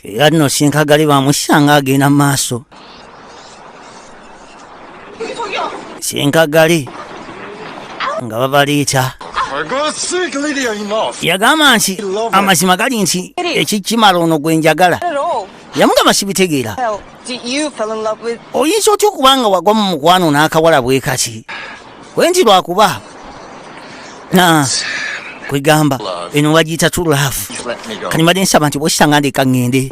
Era nno Ssenkagali bamusanga agenda mu maaso. Ssenkagali nga babaleeta yagamba nti amazima gali nti ekikimala ono gwe njagala. Yamugamba sibitegeera. Oyinza otya okubanga wagwa mu mukwano n'akawala bwe kati? Kwe nti lwakuba kwegamba eno bagiyita tulaafu. Kati mbadde nsaba nti bw'okitanga ndeka ŋŋende.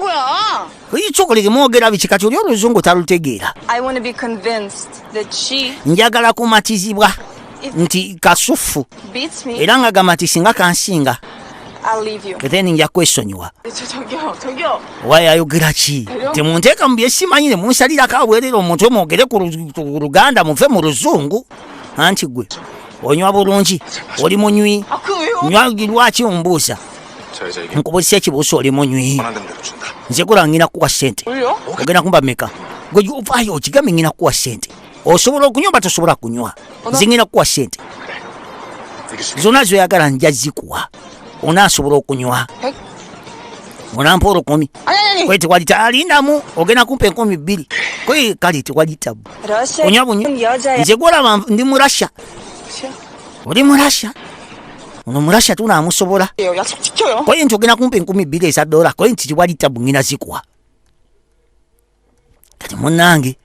Oyinza mwogera biki kati oli oluzungu talutegeera. Njagala kumatizibwa nti kasufu era nga gamba nti singa kansinga then nja kwesonyiwa. Waye ayogera ki? Temunteeka mu byesimanyire munsalirako abwerera omuntu omwogere ku Luganda muve mu Luzungu. Anti gwe onywa bulungi oli munywi lwaki ombuuza? Nkubulisa ekibuuzo oli munywi. Nze gula ngina kuwa ssente ogenda kumba meka? Gwe ovaayo okigambe ngina kuwa ssente. Osobola okunywa oba tosobola kunywa? Nze ngina kuwa ssente zonna zoyagala nja zikuwa. Onaasobola okunywa onampa olukumi. Kwe tewali alindamu ogenda kumpa 2,000. Kwe kale tewali tabu onywa bunywa. Nze gwolaba ndi Murasha. Oli Murasha? Ono Murasha tunaamusobola. Kwe nti ogenda kumpa 2,000 eza $. Kwe nti tewali tabu ngina zikuwa. Kati munnange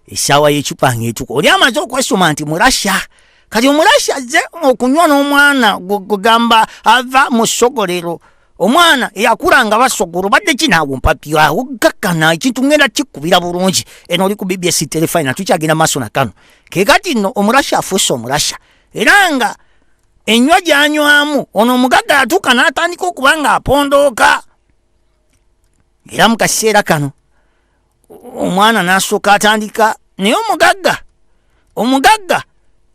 essaawa y'ecupa ng'etuka oli amaze okwesoma nti Murasha. Kati Omurasha azze okunywa n'omwana gugamba ava mu ssogolero. Omwana eyakula nga basogolo badde kinaawo mpapyawo gakkana ekintu ngenda kikubira bulungi. Eno oli ku BBS telefina tukyagenda maaso na kano. Ke kati nno Omurasha afuuse Omurasha era nga ennywa gy'anywamu ono omugagga yatuuka n'atandika okuba nga apondooka. Era mu kaseera kano omwana n'asooka atandika naye omugagga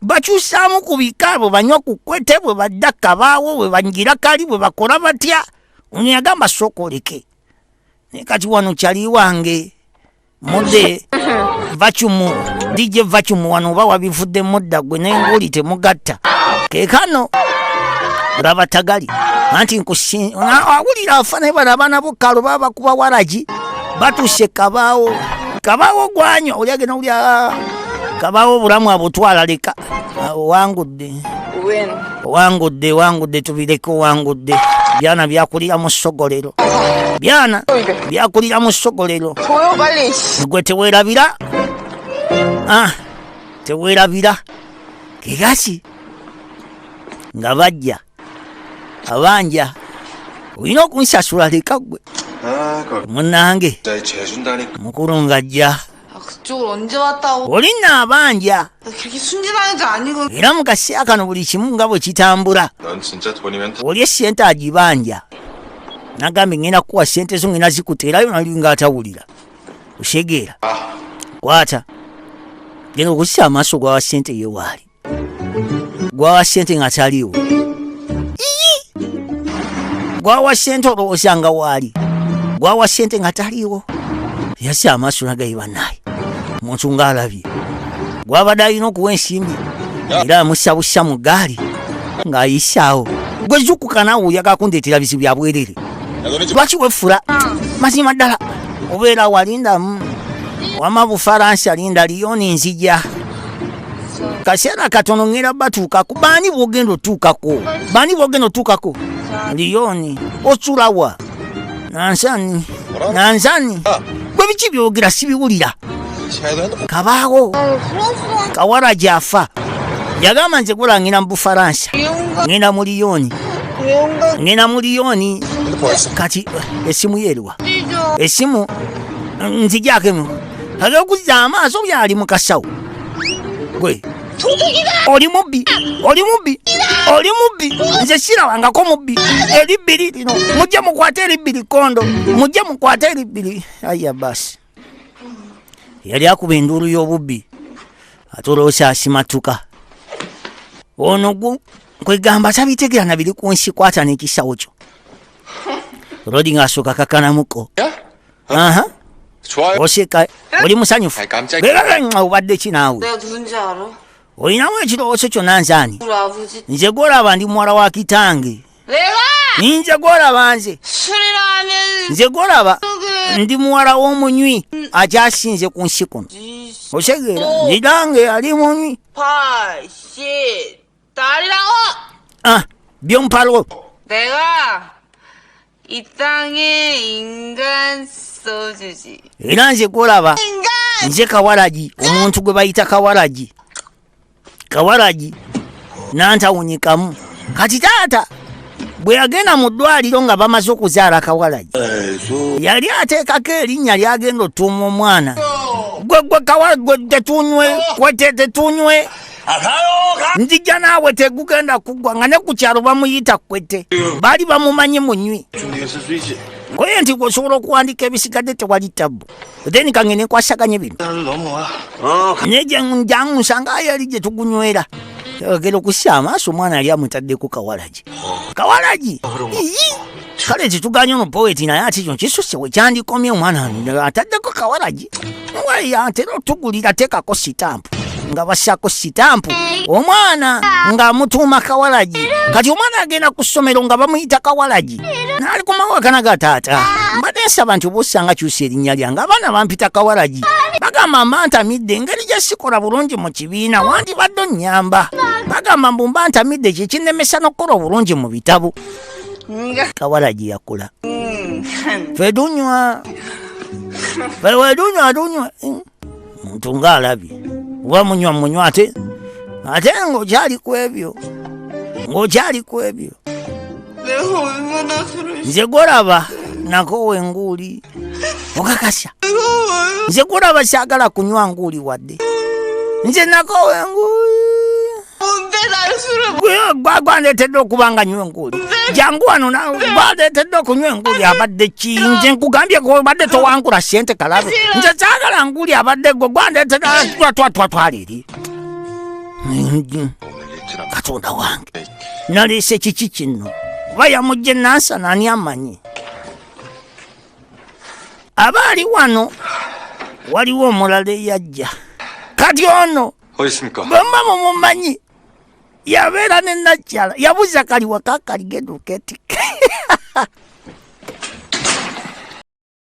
bakyusaamu ku bika bwe banywa ku kwete bwe badda kabaawo bwe bangira kali bwe bakola batya. Ono yagamba sooka oleke. Naye kati wano kyali wange mudde vacumu DJ vacumu wano oba wabivudde mudda gwe n'enguli temugatta. Keekano olaba tagali anti awulira afana bano abaana b'okkalo baba bakuba waragi batuuse kabaawo gwanywa oli agenda olya kabaawo obulamu abutwala leka. Wangudde tubireke wangudde. Byana byakulira mu ssogolero. Gwe teweerabira. Teweerabira. Kegasi nga bajja abanja olina okunsasula leka gwe munnange mukulu ng'ajja. Olina abanja era mu kaseera kano buli kimu nga bwe kitambula. Oli essente agibanja nagambe ngenda kuwa ssente zo ngenda zikuteerayo nali ng'atawulira. Osegeera kwata genda okusisa amaaso gwawa ssente ye waali gwawa ssente nga taliwo. Gwawa ssente olowooza nga waali gwawa ssente nga taliwo. Yassa amaaso nagayiba naye omuntu ng'alabye gwabadde alina okuwa ensimbi era amusabusa mu gaali ng'ayisaawo. Gwe zukuka naawe oyagala kundeetera bizibu bya bwerere. Lwaki weffula? Mazima ddala obeera walindamu wama Bufalansa linda Liyoni nzija. Kaseera katono ngera batuukako. Baani bw'ogenda otuukako? Liyoni osulawa nansani gwe biki byogera sibiwulira. Kabaawo kawala gy'afa yagamba nze gula ngenda mu Bufalansa ngenda mu Liyoni. Kati essimu yeeruwa? Essimu nzigyakemu agakuzza amaaso byali mu kasawo. Gwe oli mubbi nze sirabangako mubbi. Eribbiri lino mujje mukwate eribbiri kondo mujje mukwate eribbiri. Aya basi yali akuba enduulu y'obubbi ate olowooza asimatuka. Ono kwegamba tabitegeera na biri ku nsi kwata n'ekisawo kyo. Rodi ng'asooka kakanamuko. Oseka oli musanyufu obadde ki naawe? Olinamu ekirowoozo kyonna nzaani? Nze gw'olaba ndi muwala wa kitange. Nze gwolaba nze gwolaba ndi muwala w'omunywi akyasinze ku nsi kuno. Otegeera ndirange ali munywi. 병팔로 내가 이 땅의 인간 소주지. 이란지 꼬라봐. 이제 가와라지. 오muntu gwe bayita kawalaji. Kawalaji nanta wunyikamu. Kati taata bwe yagenda mu ddwaliro nga bamaze okuzaala kawalaji yali ateekako erinnya lyagenda otuuma omwana. Gwe kawalaji gwe tetunywe nzija naawe tegugenda kuggwa nga ne ku kyalo bamuyita Kwete. Baali bamumanyi munywi. Koye nti osobola okuwandika ebisigadde tewali tabbu. Then kangene nkwasaganye bino. Jangu nsanga yali gye tugunywera. Ogera okussa amaaso omwana yali amutaddeko kawalaji. Kawalaji! Kale tetuganye ono poeti naye ati kino kisusse we kyandikomye omwana ataddeko kawalaji. Wayi atera otugulira teekako sitampu. Nga bassako sitampu omwana ng'amutuuma kawalaji. Kati omwana agenda ku ssomero nga bamuyita kawalaji n'ali ku mawakana ga taata. Mbadde nsaba nti oba osanga kyusa erinnya lyange abaana bampita kawalaji. Bagamba mba ntamidde engeri gye sikola bulungi mu kibiina wandibadde onnyamba. Bagamba mbu mba ntamidde kye kinnemesa n'okukola obulungi mu bitabo. Kawalaji yakula. Ffe tunywa muntu ng'alabye oba munywa ate ng'okyali ku ebyo nze golaba nakowe nguuli okakasya nze golaba saagala kunywa nguuli wadde nze nakowe nguuli gwandeetedde okuba nga nywa enguuli jangu wano gwandeetedde okunywa enguuli abadde ki nze nkugambye badde towankula ssente kalabe nze saagala nguuli abadde gwe gwandeetedde twatwala eri Katonda wange naleese kiki kino oba yamugye nansana ani amanyi. Abaali wano waliwo omulala eyajja kati ono bwemba mumumanyi yabeera ne Najjala yabuza kali waka kali geduka eti